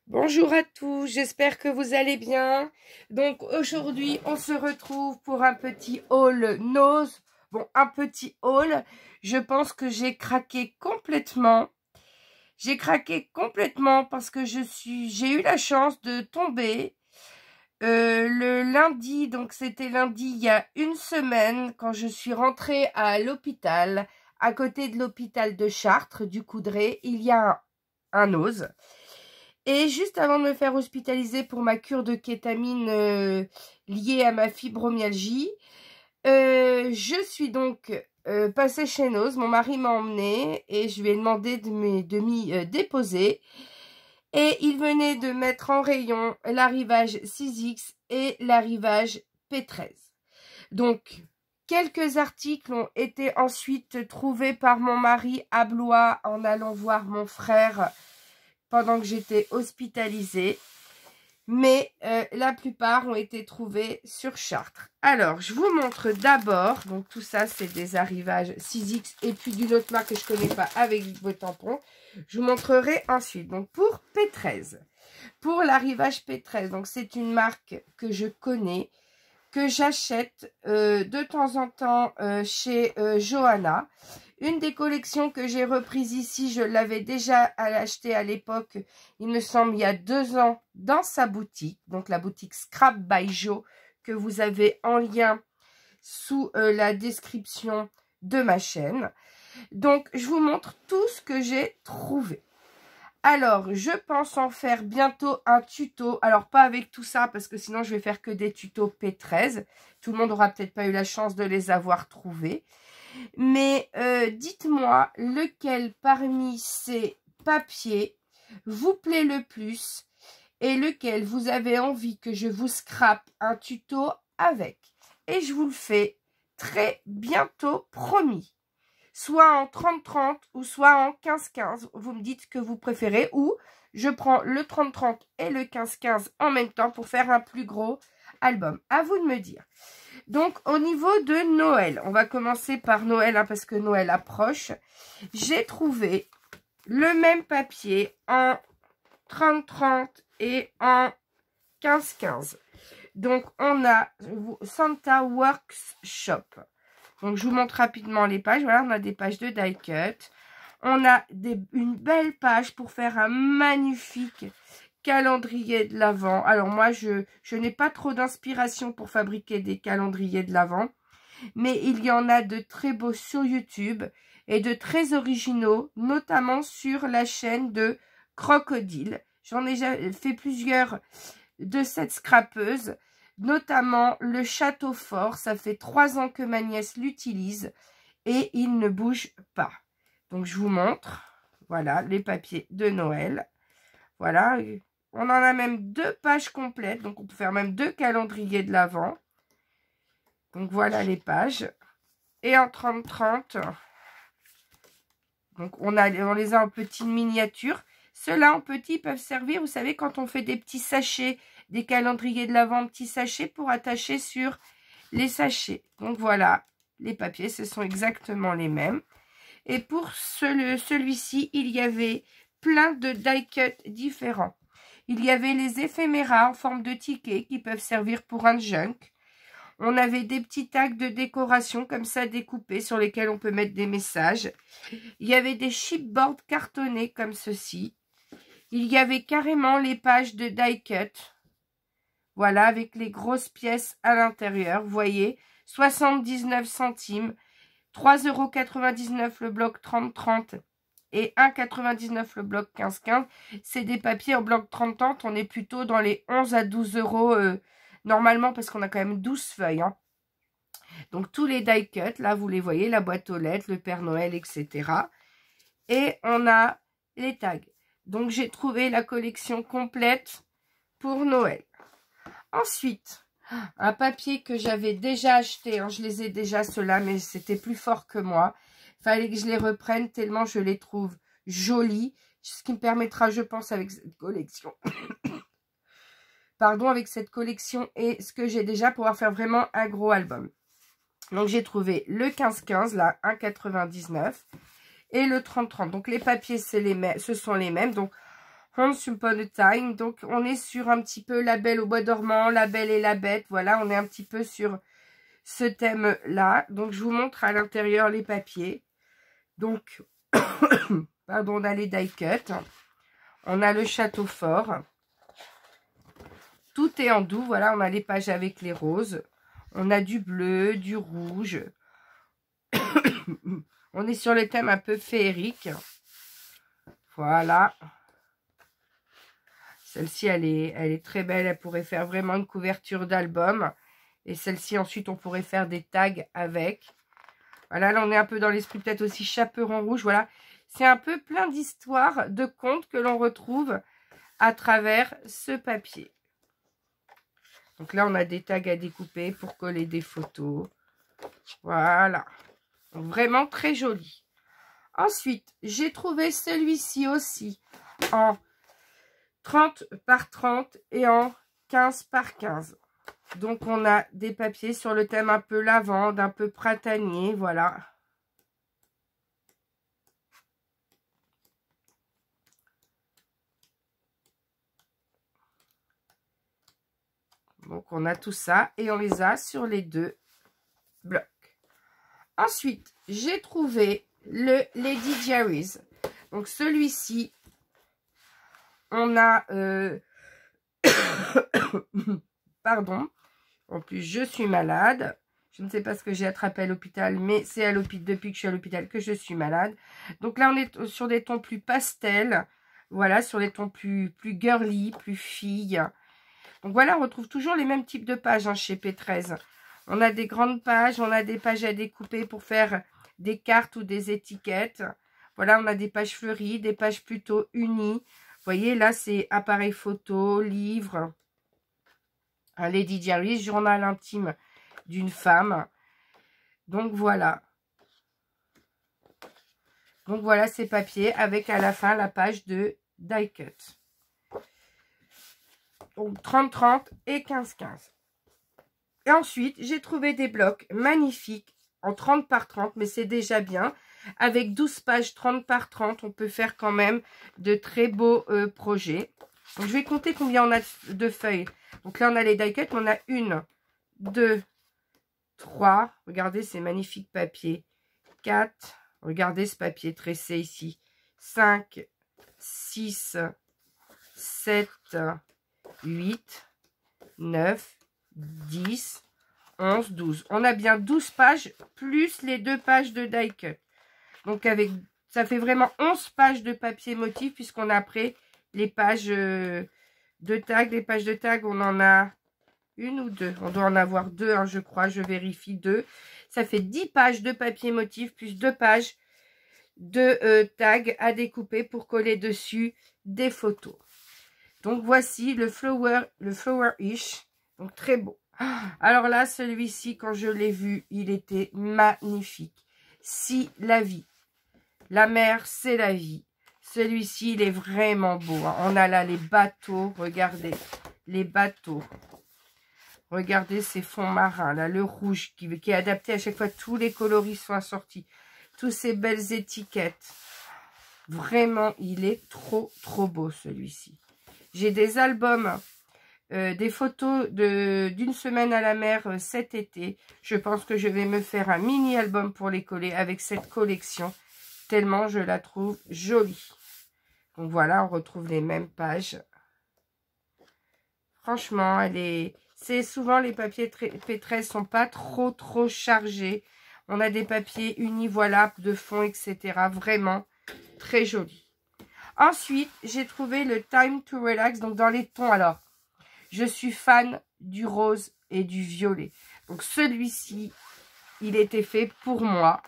Bonjour à tous, j'espère que vous allez bien. Donc aujourd'hui, on se retrouve pour un petit haul nose. Bon, un petit haul. Je pense que j'ai craqué complètement. J'ai craqué complètement parce que j'ai eu la chance de tomber le lundi. Donc c'était lundi il y a une semaine quand je suis rentrée à l'hôpital, à côté de l'hôpital de Chartres, du Coudray. Il y a un nose. Et juste avant de me faire hospitaliser pour ma cure de kétamine liée à ma fibromyalgie, je suis donc passée chez Nose. Mon mari m'a emmenée et je lui ai demandé de m'y déposer. Et il venait de mettre en rayon l'arrivage 6X et l'arrivage P13. Donc, quelques articles ont été ensuite trouvés par mon mari à Blois en allant voir mon frère pendant que j'étais hospitalisée, mais la plupart ont été trouvés sur Chartres. Alors, je vous montre d'abord, donc tout ça c'est des arrivages 6X et puis d'une autre marque que je ne connais pas avec vos tampons. Je vous montrerai ensuite. Donc pour P13, pour l'arrivage P13, donc c'est une marque que je connais, que j'achète de temps en temps chez Johanna. Une des collections que j'ai reprises ici, je l'avais déjà acheté à l'époque, il me semble, il y a 2 ans, dans sa boutique. Donc la boutique Scrap by Jo, que vous avez en lien sous la description de ma chaîne. Donc je vous montre tout ce que j'ai trouvé. Alors, je pense en faire bientôt un tuto. Alors, pas avec tout ça, parce que sinon, je vais faire que des tutos P13. Tout le monde aura peut-être pas eu la chance de les avoir trouvés. Mais dites-moi lequel parmi ces papiers vous plaît le plus et lequel vous avez envie que je vous scrape un tuto avec. Et je vous le fais très bientôt, promis. Soit en 30-30 ou soit en 15-15. Vous me dites ce que vous préférez. Ou je prends le 30-30 et le 15-15 en même temps pour faire un plus gros album. À vous de me dire. Donc, au niveau de Noël, on va commencer par Noël, hein, parce que Noël approche. J'ai trouvé le même papier en 30-30 et en 15-15. Donc, on a Santa Workshop. Donc, je vous montre rapidement les pages. Voilà, on a des pages de die cut. On a une belle page pour faire un magnifique calendrier de l'Avent. Alors, moi, je n'ai pas trop d'inspiration pour fabriquer des calendriers de l'Avent. Mais il y en a de très beaux sur YouTube et de très originaux, notamment sur la chaîne de Crocodile. J'en ai fait plusieurs de cette scrapeuse. Notamment le Château Fort, ça fait 3 ans que ma nièce l'utilise et il ne bouge pas. Donc je vous montre, voilà les papiers de Noël. Voilà, on en a même 2 pages complètes, donc on peut faire même 2 calendriers de l'Avent. Donc voilà les pages. Et en 30-30, donc on les a en petites miniatures. Ceux-là en petits peuvent servir, vous savez, quand on fait des petits sachets, des calendriers de l'Avent, petits sachets pour attacher sur les sachets. Donc voilà, les papiers, ce sont exactement les mêmes. Et pour celui-ci, il y avait plein de die cut différents. Il y avait les éphéméras en forme de tickets qui peuvent servir pour un junk. On avait des petits tags de décoration comme ça découpés sur lesquels on peut mettre des messages. Il y avait des chipboards cartonnés comme ceci. Il y avait carrément les pages de die cut. Voilà, avec les grosses pièces à l'intérieur. Vous voyez, 79 centimes, 3,99 € le bloc 30-30 et 1,99 € le bloc 15-15. C'est des papiers en bloc 30-30. On est plutôt dans les 11 à 12 € normalement parce qu'on a quand même 12 feuilles. Hein. Donc, tous les die cut, là, vous les voyez, la boîte aux lettres, le Père Noël, etc. Et on a les tags. Donc, j'ai trouvé la collection complète pour Noël. Ensuite, un papier que j'avais déjà acheté. Hein, je les ai déjà, ceux-là, mais c'était plus fort que moi. Il fallait que je les reprenne tellement je les trouve jolis. Ce qui me permettra, je pense, avec cette collection... Pardon, avec cette collection et ce que j'ai déjà, pouvoir faire vraiment un gros album. Donc, j'ai trouvé le 15-15, là, 1,99 € et le 30-30. Donc, les papiers, ce sont les mêmes. Donc, Once Upon a Time. Donc, on est sur un petit peu La Belle au bois dormant, La Belle et la Bête. Voilà, on est un petit peu sur ce thème-là. Donc, je vous montre à l'intérieur les papiers. Donc, pardon, on a les die cut. On a le château fort. Tout est en doux. Voilà, on a les pages avec les roses. On a du bleu, du rouge. On est sur le thème un peu féerique. Voilà. Celle-ci, elle est très belle. Elle pourrait faire vraiment une couverture d'album. Et celle-ci, ensuite, on pourrait faire des tags avec. Voilà, là, on est un peu dans l'esprit peut-être aussi chaperon rouge. Voilà, c'est un peu plein d'histoires, de contes que l'on retrouve à travers ce papier. Donc là, on a des tags à découper pour coller des photos. Voilà. Donc, vraiment très joli. Ensuite, j'ai trouvé celui-ci aussi en 30 par 30 et en 15 par 15. Donc, on a des papiers sur le thème un peu lavande, un peu printanier, voilà. Donc, on a tout ça et on les a sur les deux blocs. Ensuite, j'ai trouvé le Lady Diaries. Donc, celui-ci, on a... Pardon. En plus, je suis malade. Je ne sais pas ce que j'ai attrapé à l'hôpital, mais c'est à l'hôpital depuis que je suis à l'hôpital que je suis malade. Donc là, on est sur des tons plus pastels. Voilà, sur des tons plus girly, plus filles. Donc voilà, on retrouve toujours les mêmes types de pages chez P13. On a des grandes pages, on a des pages à découper pour faire des cartes ou des étiquettes. Voilà, on a des pages fleuries, des pages plutôt unies. Vous voyez, là, c'est appareil photo, livre, un Lady Diaries, journal intime d'une femme. Donc voilà. Donc voilà ces papiers avec à la fin la page de die cut. Donc 30-30 et 15-15. Et ensuite, j'ai trouvé des blocs magnifiques en 30 par 30, mais c'est déjà bien. Avec 12 pages 30 par 30, on peut faire quand même de très beaux projets. Donc, je vais compter combien on a de feuilles. Donc là, on a les die cut, on a 1, 2, 3. Regardez ces magnifiques papiers. 4. Regardez ce papier tressé ici. 5, 6, 7, 8, 9, 10, 11, 12. On a bien 12 pages plus les 2 pages de die cut. Donc, ça fait vraiment 11 pages de papier motif puisqu'on a après les pages de tag. Les pages de tag, on en a une ou deux. On doit en avoir 2, je crois. Je vérifie 2. Ça fait 10 pages de papier motif plus 2 pages de tag à découper pour coller dessus des photos. Donc, voici le Flower-ish. Donc, très beau. Alors là, celui-ci, quand je l'ai vu, il était magnifique. Si la vie, la mer, c'est la vie. Celui-ci, il est vraiment beau. On a là les bateaux. Regardez, les bateaux. Regardez ces fonds marins, là, le rouge qui est adapté à chaque fois. Tous les coloris sont assortis. Toutes ces belles étiquettes. Vraiment, il est trop, trop beau, celui-ci. J'ai des albums, des photos d'une semaine à la mer cet été. Je pense que je vais me faire un mini-album pour les coller avec cette collection. Tellement je la trouve jolie. Donc voilà, on retrouve les mêmes pages. Franchement, c'est souvent les papiers P13 sont pas trop chargés. On a des papiers unis, voilà, de fond, etc. Vraiment très joli. Ensuite, j'ai trouvé le Time to Relax. Donc, dans les tons, alors, je suis fan du rose et du violet. Donc, celui-ci, il était fait pour moi.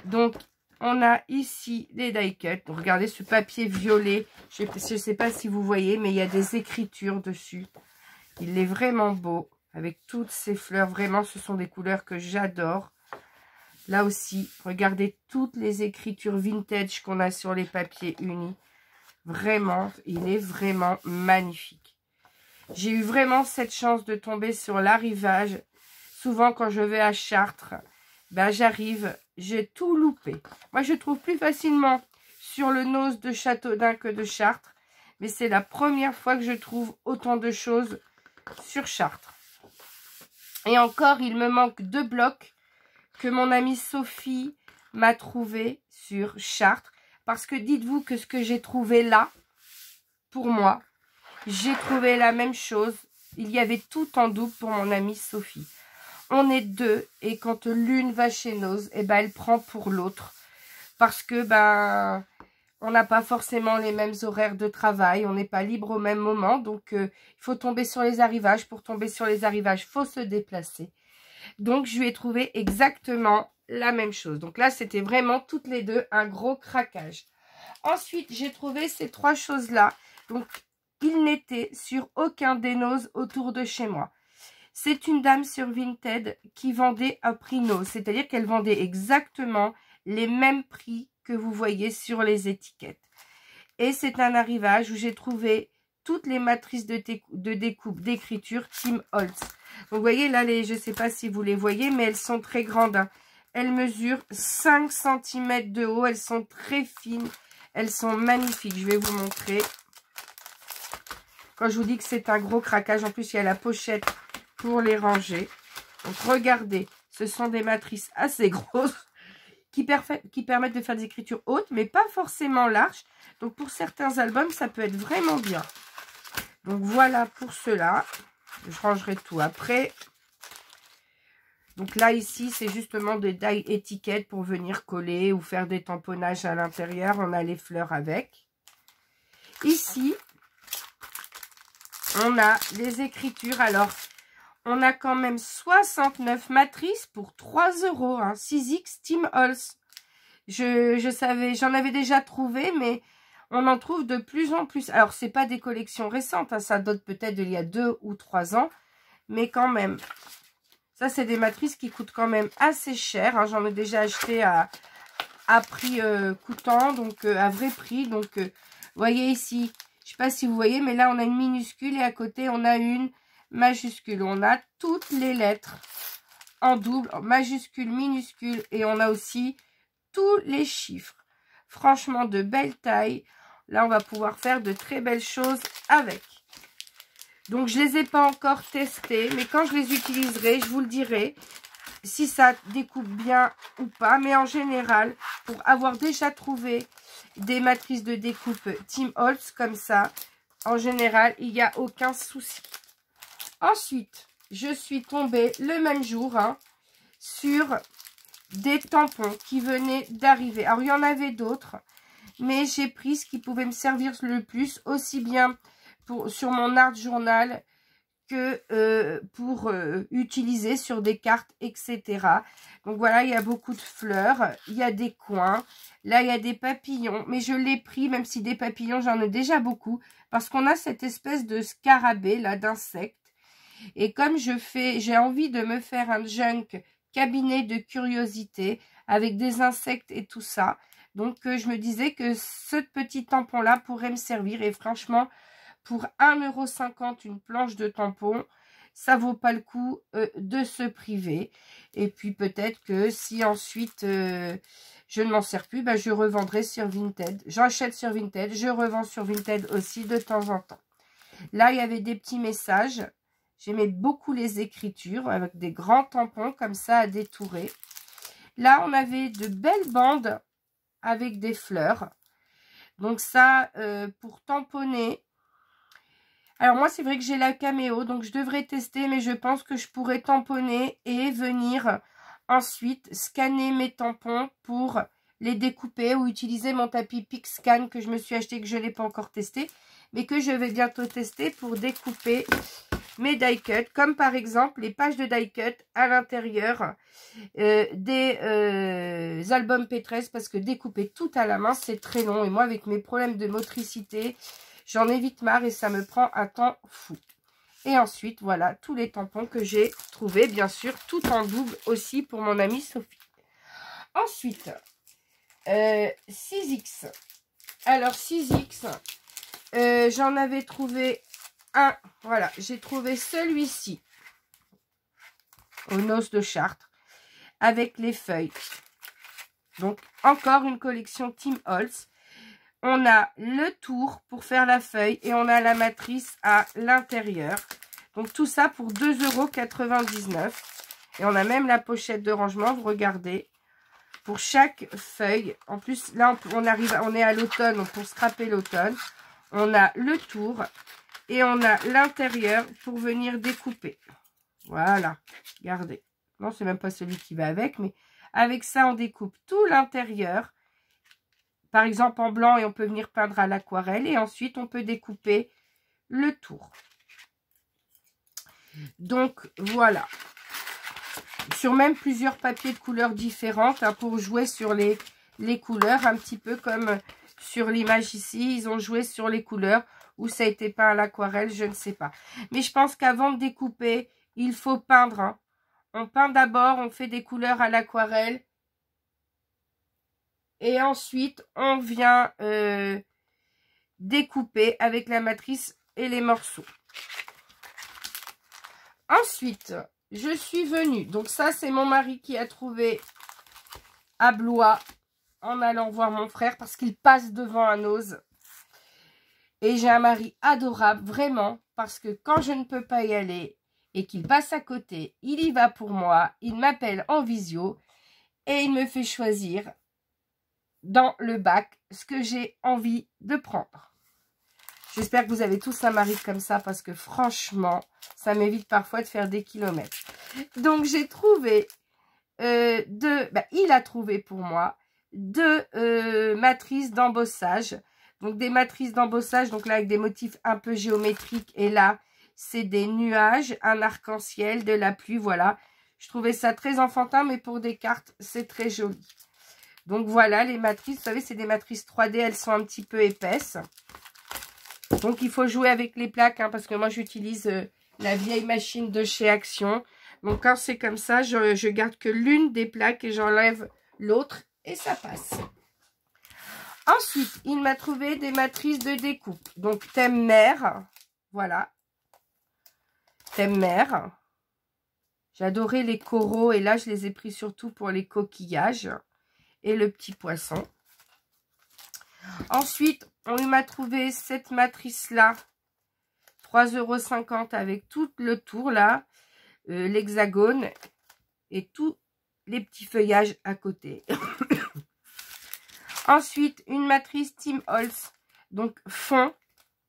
Donc, on a ici les die cut. Donc, regardez ce papier violet. Je ne sais pas si vous voyez, mais il y a des écritures dessus. Il est vraiment beau. Avec toutes ces fleurs. Vraiment, ce sont des couleurs que j'adore. Là aussi, regardez toutes les écritures vintage qu'on a sur les papiers unis. Vraiment, il est vraiment magnifique. J'ai eu vraiment cette chance de tomber sur l'arrivage. Souvent, quand je vais à Chartres, ben, j'arrive, j'ai tout loupé. Moi, je trouve plus facilement sur le nose de Châteaudun que de Chartres. mais c'est la première fois que je trouve autant de choses sur Chartres. Et encore, il me manque 2 blocs que mon amie Sophie m'a trouvé sur Chartres. Parce que dites-vous que ce que j'ai trouvé là, pour moi, j'ai trouvé la même chose. Il y avait tout en double pour mon amie Sophie. On est 2 et quand l'une va chez Nose, eh ben, elle prend pour l'autre. Parce que ben, on n'a pas forcément les mêmes horaires de travail. On n'est pas libre au même moment. Donc, il faut tomber sur les arrivages. Pour tomber sur les arrivages, il faut se déplacer. Donc, je lui ai trouvé exactement la même chose. Donc là, c'était vraiment toutes les deux un gros craquage. Ensuite, j'ai trouvé ces 3 choses-là. Donc, il n'était sur aucun des Nose autour de chez moi. C'est une dame sur Vinted qui vendait à prix Nose. C'est-à-dire qu'elle vendait exactement les mêmes prix que vous voyez sur les étiquettes. Et c'est un arrivage où j'ai trouvé toutes les matrices de découpe, d'écriture Tim Holtz. Donc, vous voyez là, je ne sais pas si vous les voyez, mais elles sont très grandes. Hein. Elles mesurent 5 cm de haut. Elles sont très fines. Elles sont magnifiques. Je vais vous montrer. Quand je vous dis que c'est un gros craquage, en plus, il y a la pochette pour les ranger. Donc, regardez. Ce sont des matrices assez grosses qui permettent de faire des écritures hautes, mais pas forcément larges. Donc, pour certains albums, ça peut être vraiment bien. Donc, voilà pour cela. Je rangerai tout après. Donc là, ici, c'est justement des die étiquettes pour venir coller ou faire des tamponnages à l'intérieur. On a les fleurs avec. Ici, on a les écritures. Alors, on a quand même 69 matrices pour 3 €. Hein, 6X Tim Holtz. Je savais, j'en avais déjà trouvé, mais on en trouve de plus en plus. Alors, c'est pas des collections récentes. Hein, ça date peut-être d'il y a 2 ou 3 ans. Mais quand même... Ça, c'est des matrices qui coûtent quand même assez cher. Hein. J'en ai déjà acheté à prix coûtant, donc à vrai prix. Donc, vous voyez ici, je ne sais pas si vous voyez, mais là, on a une minuscule et à côté, on a une majuscule. On a toutes les lettres en double, en majuscule, minuscule, et on a aussi tous les chiffres. Franchement, de belle taille. Là, on va pouvoir faire de très belles choses avec. Donc, je ne les ai pas encore testés, mais quand je les utiliserai, je vous le dirai si ça découpe bien ou pas. Mais en général, pour avoir déjà trouvé des matrices de découpe Tim Holtz comme ça, en général, il n'y a aucun souci. Ensuite, je suis tombée le même jour sur des tampons qui venaient d'arriver. Alors, il y en avait d'autres, mais j'ai pris ce qui pouvait me servir le plus, aussi bien sur mon art journal que pour utiliser sur des cartes, etc. Donc voilà, il y a beaucoup de fleurs, il y a des coins, là il y a des papillons, mais je l'ai pris, même si des papillons, j'en ai déjà beaucoup, parce qu'on a cette espèce de scarabée là, d'insectes. Et comme j'ai envie de me faire un junk cabinet de curiosité avec des insectes et tout ça. Donc je me disais que ce petit tampon là pourrait me servir et franchement, pour 1,50 € une planche de tampon, ça vaut pas le coup de se priver. Et puis peut-être que si ensuite je ne m'en sers plus, bah, je revendrai sur Vinted. J'achète sur Vinted, je revends sur Vinted aussi de temps en temps. Là, il y avait des petits messages. J'aimais beaucoup les écritures avec des grands tampons comme ça à détourer. Là, on avait de belles bandes avec des fleurs. Donc ça, pour tamponner. Alors moi, c'est vrai que j'ai la caméo, donc je devrais tester, mais je pense que je pourrais tamponner et venir ensuite scanner mes tampons pour les découper ou utiliser mon tapis PicScan que je me suis acheté, que je n'ai pas encore testé, mais que je vais bientôt tester pour découper mes die cuts, comme par exemple les pages de die cut à l'intérieur des albums P13, parce que découper tout à la main, c'est très long, et moi, avec mes problèmes de motricité, j'en ai vite marre et ça me prend un temps fou. Et ensuite, voilà, tous les tampons que j'ai trouvés, bien sûr, tout en double aussi pour mon amie Sophie. Ensuite, 6X. Alors, 6X, j'en avais trouvé un. Voilà, j'ai trouvé celui-ci au Nose de Chartres avec les feuilles. Donc, encore une collection Tim Holtz. On a le tour pour faire la feuille et on a la matrice à l'intérieur. Donc tout ça pour 2,99 €. Et on a même la pochette de rangement, vous regardez, pour chaque feuille. En plus, là, on est à l'automne, donc pour scraper l'automne. On a le tour et on a l'intérieur pour venir découper. Voilà, regardez. Non, c'est même pas celui qui va avec, mais avec ça, on découpe tout l'intérieur. Par exemple, en blanc, et on peut venir peindre à l'aquarelle. Et ensuite, on peut découper le tour. Donc, voilà. Sur même plusieurs papiers de couleurs différentes, hein, pour jouer sur les couleurs. Un petit peu comme sur l'image ici. Ils ont joué sur les couleurs. Ou ça a été peint à l'aquarelle, je ne sais pas. Mais je pense qu'avant de découper, il faut peindre. Hein. On peint d'abord, on fait des couleurs à l'aquarelle. Et ensuite, on vient découper avec la matrice et les morceaux. Ensuite, je suis venue. Donc ça, c'est mon mari qui a trouvé à Blois en allant voir mon frère parce qu'il passe devant un ose. Et j'ai un mari adorable, vraiment, parce que quand je ne peux pas y aller et qu'il passe à côté, il y va pour moi, il m'appelle en visio et il me fait choisir dans le bac ce que j'ai envie de prendre. J'espère que vous avez tous un mari comme ça parce que franchement, ça m'évite parfois de faire des kilomètres. Donc j'ai trouvé il a trouvé pour moi deux matrices d'embossage. Donc des matrices d'embossage, donc là avec des motifs un peu géométriques. Et là, c'est des nuages, un arc-en-ciel, de la pluie, voilà. Je trouvais ça très enfantin, mais pour des cartes, c'est très joli. Donc voilà les matrices, vous savez, c'est des matrices 3D, elles sont un petit peu épaisses. Donc il faut jouer avec les plaques, hein, parce que moi j'utilise la vieille machine de chez Action. Donc quand c'est comme ça, je garde que l'une des plaques et j'enlève l'autre et ça passe. Ensuite, il m'a trouvé des matrices de découpe. Donc thème mer, voilà. Thème mer. J'adorais les coraux et là je les ai pris surtout pour les coquillages et le petit poisson. Ensuite, on m'a trouvé cette matrice-là, 3,50 € avec tout le tour là, l'hexagone et tous les petits feuillages à côté. Ensuite, une matrice Tim Holtz, donc fond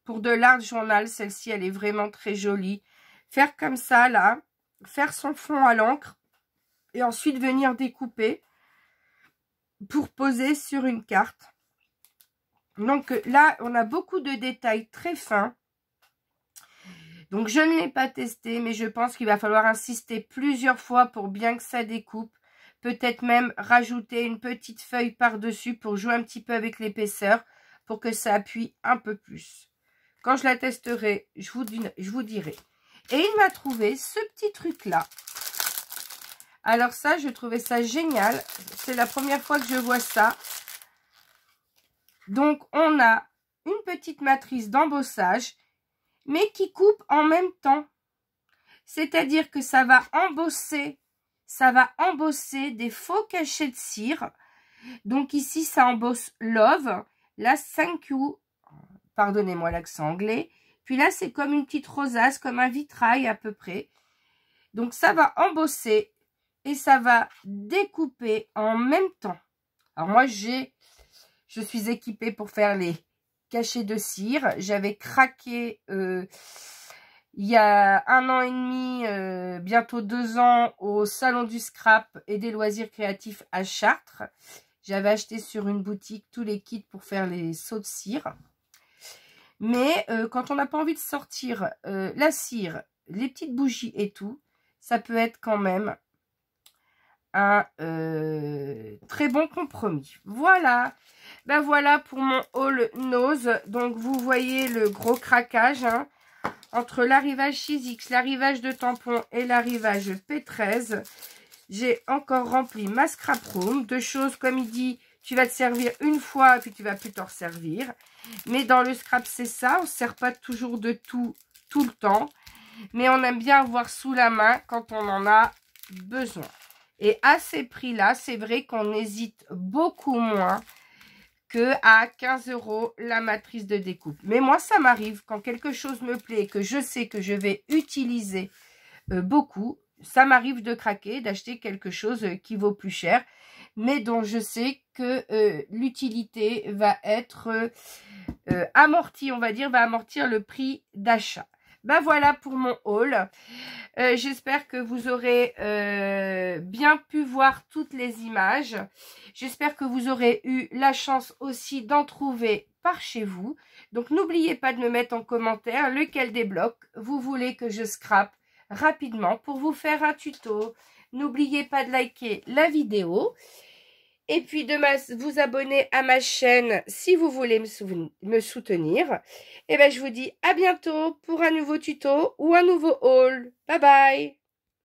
pour de l'art journal. Celle-ci, elle est vraiment très jolie. Faire comme ça là, faire son fond à l'encre et ensuite venir découper pour poser sur une carte. Donc là, on a beaucoup de détails très fins. Donc je ne l'ai pas testé, mais je pense qu'il va falloir insister plusieurs fois pour bien que ça découpe. Peut-être même rajouter une petite feuille par-dessus pour jouer un petit peu avec l'épaisseur, pour que ça appuie un peu plus. Quand je la testerai, je vous dirai. Et il m'a trouvé ce petit truc-là. Alors ça, je trouvais ça génial. C'est la première fois que je vois ça. Donc, on a une petite matrice d'embossage, mais qui coupe en même temps. C'est-à-dire que ça va embosser des faux cachets de cire. Donc ici, ça embosse Love. Là, thank you. Pardonnez-moi l'accent anglais. Puis là, c'est comme une petite rosace, comme un vitrail à peu près. Donc, ça va embosser et ça va découper en même temps. Alors moi, je suis équipée pour faire les cachets de cire. J'avais craqué il y a 1 an et demi, bientôt 2 ans, au Salon du Scrap et des loisirs créatifs à Chartres. J'avais acheté sur une boutique tous les kits pour faire les seaux de cire. Mais quand on n'a pas envie de sortir la cire, les petites bougies et tout, ça peut être quand même un très bon compromis. Voilà. Ben voilà pour mon haul nose. Donc vous voyez le gros craquage, hein, entre l'arrivage 6X, l'arrivage de tampon et l'arrivage P13. J'ai encore rempli ma scrap room de choses, comme il dit, tu vas te servir une fois et puis tu vas plus t'en servir. Mais dans le scrap, c'est ça, on ne se sert pas toujours de tout le temps. Mais on aime bien avoir sous la main quand on en a besoin. Et à ces prix-là, c'est vrai qu'on hésite beaucoup moins que à 15 € la matrice de découpe. Mais moi, ça m'arrive quand quelque chose me plaît, que je sais que je vais utiliser beaucoup, ça m'arrive de craquer, d'acheter quelque chose qui vaut plus cher, mais dont je sais que l'utilité va être amortie, on va dire, va amortir le prix d'achat. Ben voilà pour mon haul. J'espère que vous aurez bien pu voir toutes les images. J'espère que vous aurez eu la chance aussi d'en trouver par chez vous. Donc n'oubliez pas de me mettre en commentaire lequel des blocs vous voulez que je scrape rapidement pour vous faire un tuto. N'oubliez pas de liker la vidéo. Et puis de vous abonner à ma chaîne si vous voulez me soutenir. Et bien je vous dis à bientôt pour un nouveau tuto ou un nouveau haul. Bye bye!